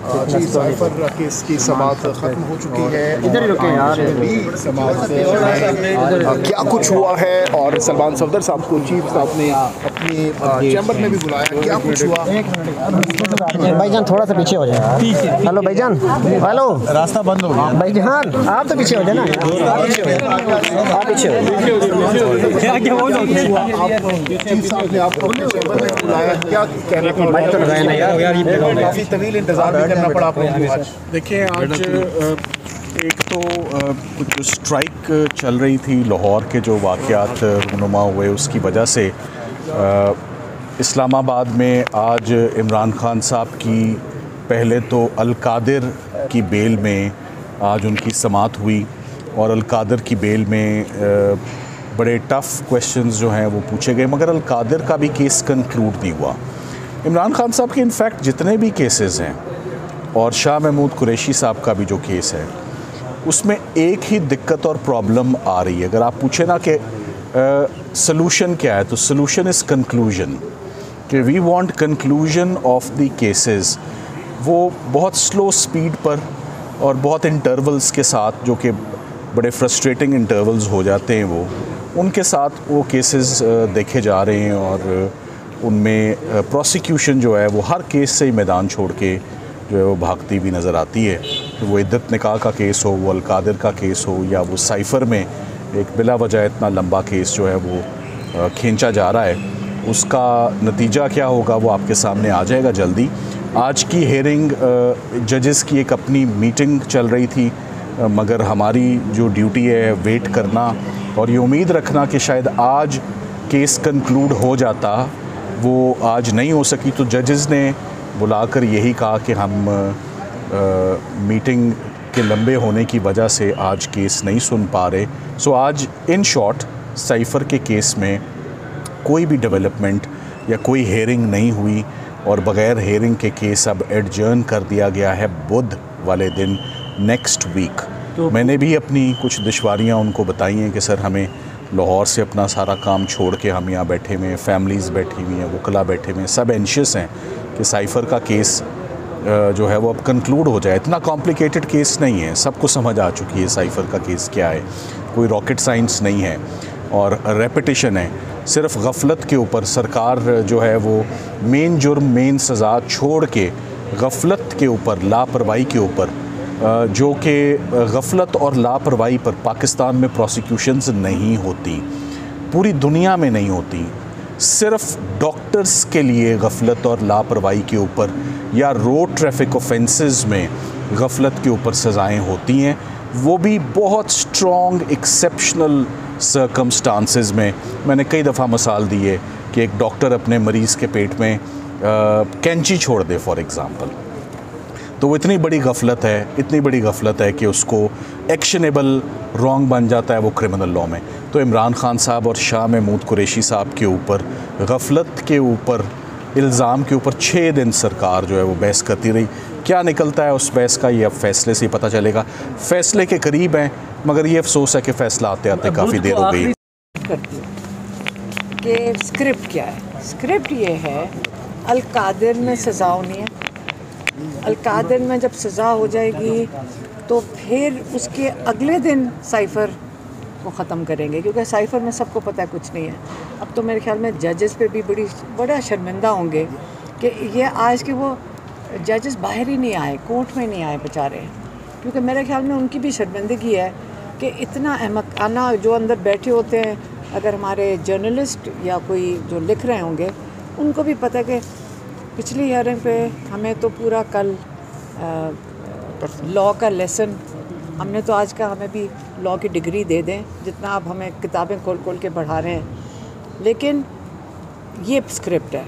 जी cipher case की समाअत ख़त्म हो चुकी है। इधर ही रुके यार। क्या कुछ हुआ है और सलमान सफदर साहब को चीफ साहब ने अपनी चैम्बर में भी बुलाया, क्या कुछ हुआ? भाईजान थोड़ा सा पीछे हो जाए। हेलो भाईजान, हेलो, रास्ता बंद हो गया। भाईजान आप तो पीछे हो जाए ना, आप पीछे हो चीफ साहब ने आपको अपनी चैम्बर में बुलाया, क्या कहना यार। काफ़ी तवील इंतजार भी करना पड़ा आपको आज। देखिए आज एक तो जो स्ट्राइक चल रही थी लाहौर के जो वाक़यात रूनुमा हुए उसकी वजह से इस्लामाबाद में आज इमरान खान साहब की पहले तो अल-कादिर की बेल में आज उनकी समाअत हुई और अल-कादिर की बेल में बड़े टफ़ क्वेश्चंस जो हैं वो पूछे गए, मगर अल-कादिर का भी केस कंक्लूड नहीं हुआ। इमरान खान साहब के इनफैक्ट जितने भी केसेस हैं और शाह महमूद कुरैशी साहब का भी जो केस है उसमें एक ही दिक्कत और प्रॉब्लम आ रही है। अगर आप पूछे ना कि सलूशन क्या है, तो सलूशन इज़ कंक्लूजन, कि we want conclusion of the cases. वो बहुत स्लो स्पीड पर और बहुत इंटरवल्स के साथ, जो कि बड़े फ्रस्ट्रेटिंग इंटरवल्स हो जाते हैं, वो उनके साथ वो केसेस देखे जा रहे हैं और उनमें प्रोसिक्यूशन जो है वो हर केस से ही मैदान छोड़ के जो है वो भागती हुई नज़र आती है। तो वो इद्दत निकाह का केस हो, वो अल-कादिर का केस हो, या वो साइफ़र में एक बिला वजह इतना लंबा केस जो है वो खींचा जा रहा है, उसका नतीजा क्या होगा वो आपके सामने आ जाएगा जल्दी। आज की हेयरिंग जजेस की एक अपनी मीटिंग चल रही थी, मगर हमारी जो ड्यूटी है वेट करना और ये उम्मीद रखना कि शायद आज केस कंक्लूड हो जाता, वो आज नहीं हो सकी। तो जजेस ने बुलाकर यही कहा कि हम मीटिंग के लंबे होने की वजह से आज केस नहीं सुन पा रहे। सो आज इन शॉर्ट साइफ़र के केस में कोई भी डेवलपमेंट या कोई हेयरिंग नहीं हुई और बग़ैर हेयरिंग के केस अब एडजर्न कर दिया गया है बुध वाले दिन, नेक्स्ट वीक। तो मैंने भी अपनी कुछ दुश्वारियाँ उनको बताई हैं कि सर हमें लाहौर से अपना सारा काम छोड़ के हम यहाँ बैठे हुए हैं, फैमिलीज़ बैठी हुई हैं, वकला बैठे हुए हैं, सब एंशियस हैं कि साइफ़र का केस जो है वो अब कंक्लूड हो जाए। इतना कॉम्प्लिकेटेड केस नहीं है, सबको समझ आ चुकी है साइफ़र का केस क्या है, कोई रॉकेट साइंस नहीं है और रेपिटिशन है। सिर्फ गफलत के ऊपर सरकार जो है वो मेन जुर्म मेन सज़ा छोड़ के गफलत के ऊपर, लापरवाही के ऊपर, जो कि गफलत और लापरवाही पर पाकिस्तान में प्रोसिक्यूशंस नहीं होती, पूरी दुनिया में नहीं होती। सिर्फ डॉक्टर्स के लिए गफलत और लापरवाही के ऊपर या रोड ट्रैफिक ऑफेंसेस में गफलत के ऊपर सज़ाएं होती हैं, वो भी बहुत स्ट्रॉन्ग एक्सेप्शनल सर्कमस्टांसेस में। मैंने कई दफ़ा मिसाल दी है कि एक डॉक्टर अपने मरीज़ के पेट में कैंची छोड़ दे फॉर एग्ज़ाम्पल, तो वो इतनी बड़ी गफलत है, इतनी बड़ी गफलत है कि उसको एक्शनेबल रॉन्ग बन जाता है वो क्रिमिनल लॉ में। तो इमरान खान साहब और शाह महमूद कुरैशी साहब के ऊपर गफलत के ऊपर इल्ज़ाम के ऊपर 6 दिन सरकार जो है वो बहस करती रही। क्या निकलता है उस बहस का ये अब फैसले से ही पता चलेगा। फैसले के करीब हैं, मगर ये अफसोस है कि फ़ैसला आते आते काफ़ी देर हो गई। कि स्क्रिप्ट क्या है? स्क्रिप्ट ये है अल-कादिर में सज़ा होनी है। अल-कादिर में जब सज़ा हो जाएगी तो फिर उसके अगले दिन साइफ़र को ख़त्म करेंगे, क्योंकि साइफ़र में सबको पता है कुछ नहीं है। अब तो मेरे ख्याल में जजेस पे भी बड़ा शर्मिंदा होंगे कि ये आज के वो जजेस बाहर ही नहीं आए, कोर्ट में नहीं आए बेचारे, क्योंकि मेरे ख्याल में उनकी भी शर्मिंदगी है कि इतना अहमकाना जो अंदर बैठे होते हैं। अगर हमारे जर्नलिस्ट या कोई जो लिख रहे होंगे उनको भी पता है कि पिछली हियरिंग पे हमें तो पूरा कल लॉ का लेसन हमने तो आज का हमें भी लॉ की डिग्री दे दें जितना आप हमें किताबें खोल के पढ़ा रहे हैं, लेकिन ये स्क्रिप्ट है,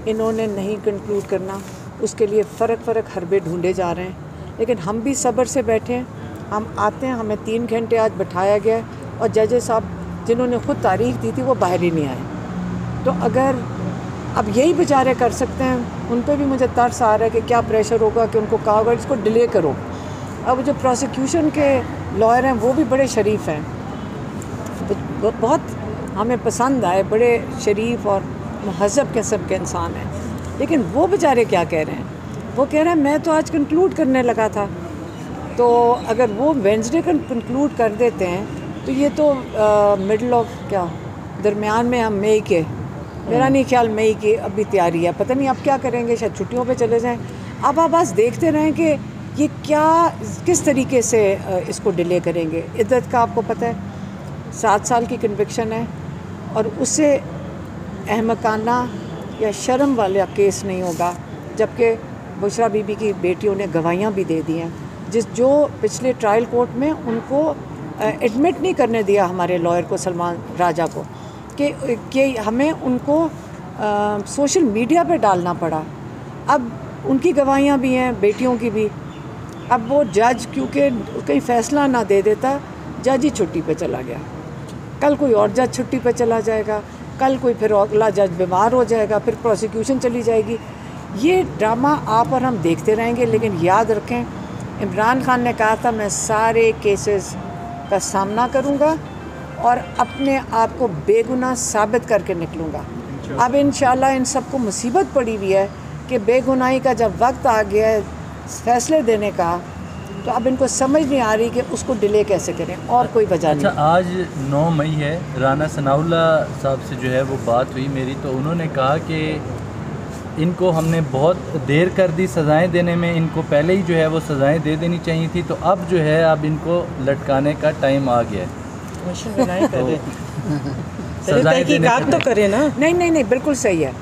इन्होंने नहीं कंक्लूड करना, उसके लिए फ़र्क हरबे ढूंढे जा रहे हैं। लेकिन हम भी सब्र से बैठे हैं, हम आते हैं, हमें 3 घंटे आज बैठाया गया और जजेस साहब जिन्होंने ख़ुद तारीख दी थी वो बाहर ही नहीं आए। तो अगर अब यही बेचारे कर सकते हैं, उन पर भी मुझे तरस आ रहा है कि क्या प्रेशर होगा कि उनको कहा होगा इसको डिले करो। अब जो प्रोसिक्यूशन के लॉयर हैं वो भी बड़े शरीफ हैं, बहुत हमें पसंद आए, बड़े शरीफ और महज़ब किस्म के इंसान हैं, लेकिन वो बेचारे क्या कह रहे हैं वो कह रहा है मैं तो आज कंक्लूड करने लगा था। तो अगर वो वेंसडे कंक्लूड कर देते हैं तो ये तो मिडल ऑफ क्या दरमियान में हम मई के, मेरा नहीं ख्याल मई की अभी तैयारी है, पता नहीं अब क्या करेंगे, शायद छुट्टियों पे चले जाएं। अब आप बस देखते रहें कि ये क्या किस तरीके से इसको डिले करेंगे। इद्दत का आपको पता है 7 साल की कन्विक्शन है और उससे अहमकाना या शर्म वाला केस नहीं होगा, जबकि बुशरा बीबी की बेटियों ने गवाहियाँ भी दे दी हैं जो पिछले ट्रायल कोर्ट में उनको एडमिट नहीं करने दिया हमारे लॉयर को, सलमान राजा को, कि हमें उनको सोशल मीडिया पे डालना पड़ा। अब उनकी गवाहियाँ भी हैं, बेटियों की भी। अब वो जज क्योंकि कहीं फ़ैसला ना दे देता, जज ही छुट्टी पे चला गया, कल कोई और जज छुट्टी पे चला जाएगा, कल कोई फिर अगला जज बीमार हो जाएगा, फिर प्रोसिक्यूशन चली जाएगी। ये ड्रामा आप और हम देखते रहेंगे। लेकिन याद रखें, इमरान खान ने कहा था मैं सारे केसेस का सामना करूँगा और अपने आप को बेगुनाह साबित करके निकलूँगा। अब इंशाल्लाह इन सबको मुसीबत पड़ी हुई है कि बेगुनाही का जब वक्त आ गया है फैसले देने का, तो अब इनको समझ नहीं आ रही कि उसको डिले कैसे करें, और कोई वजह नहीं। अच्छा, आज 9 मई है, राना सनाउल्लाह साहब से जो है वो बात हुई मेरी, तो उन्होंने कहा कि इनको हमने बहुत देर कर दी सज़ाएं देने में, इनको पहले ही जो है वो सज़ाएं दे देनी चाहिए थी, तो अब जो है अब इनको लटकाने का टाइम आ गया है। सज़ाएं देने तो करें ना। नहीं, बिल्कुल सही है।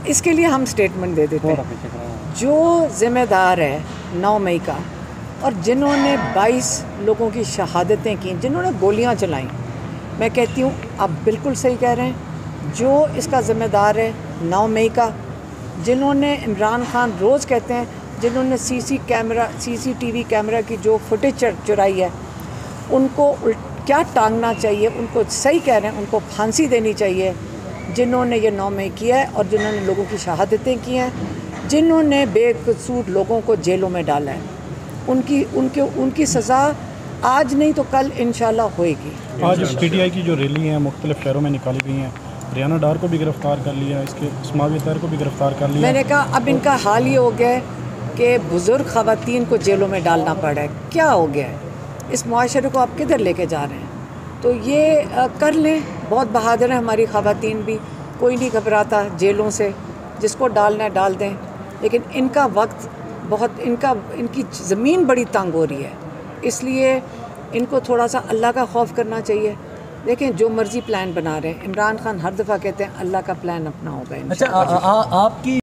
इसके लिए हम स्टेटमेंट दे देते हैं। जो ज़िम्मेदार है 9 मई का, और जिन्होंने 22 लोगों की शहादतें की, जिन्होंने गोलियां चलाई, मैं कहती हूँ आप बिल्कुल सही कह रहे हैं। जो इसका ज़िम्मेदार है 9 मई का, जिन्होंने इमरान खान रोज़ कहते हैं, जिन्होंने CCTV कैमरा की जो फुटेज चुराई है, उनको क्या टांगना चाहिए, उनको सही कह रहे हैं, उनको फांसी देनी चाहिए। जिन्होंने ये 9 मई किया है और जिन्होंने लोगों की शहादतें की हैं, जिन्होंने बेकसूर लोगों को जेलों में डाला है, उनकी सज़ा आज नहीं तो कल इंशाल्लाह होएगी। आज PTI की जो रैली है मुख्तलिफ शहरों में निकाली गई हैं, रियाना डार को भी गिरफ़्तार कर लिया, इसके इस्माइल तैर को भी गिरफ़्तार कर लिया। मैंने कहा अब इनका हाल ये हो गया है कि बुज़ुर्ग ख़वातीन को जेलों में डालना पड़ा है। क्या हो गया है? इस मुआशरे को आप किधर लेके जा रहे हैं? तो ये कर लें, बहुत बहादुर है हमारी ख़वातीन भी, कोई नहीं घबराता जेलों से, जिसको डालना है डाल दें। लेकिन इनका वक्त बहुत, इनकी ज़मीन बड़ी तंग हो रही है, इसलिए इनको थोड़ा सा अल्लाह का खौफ करना चाहिए। देखें जो मर्ज़ी प्लान बना रहे हैं, इमरान खान हर दफ़ा कहते हैं अल्लाह का प्लान अपना होगा। अच्छा, आपकी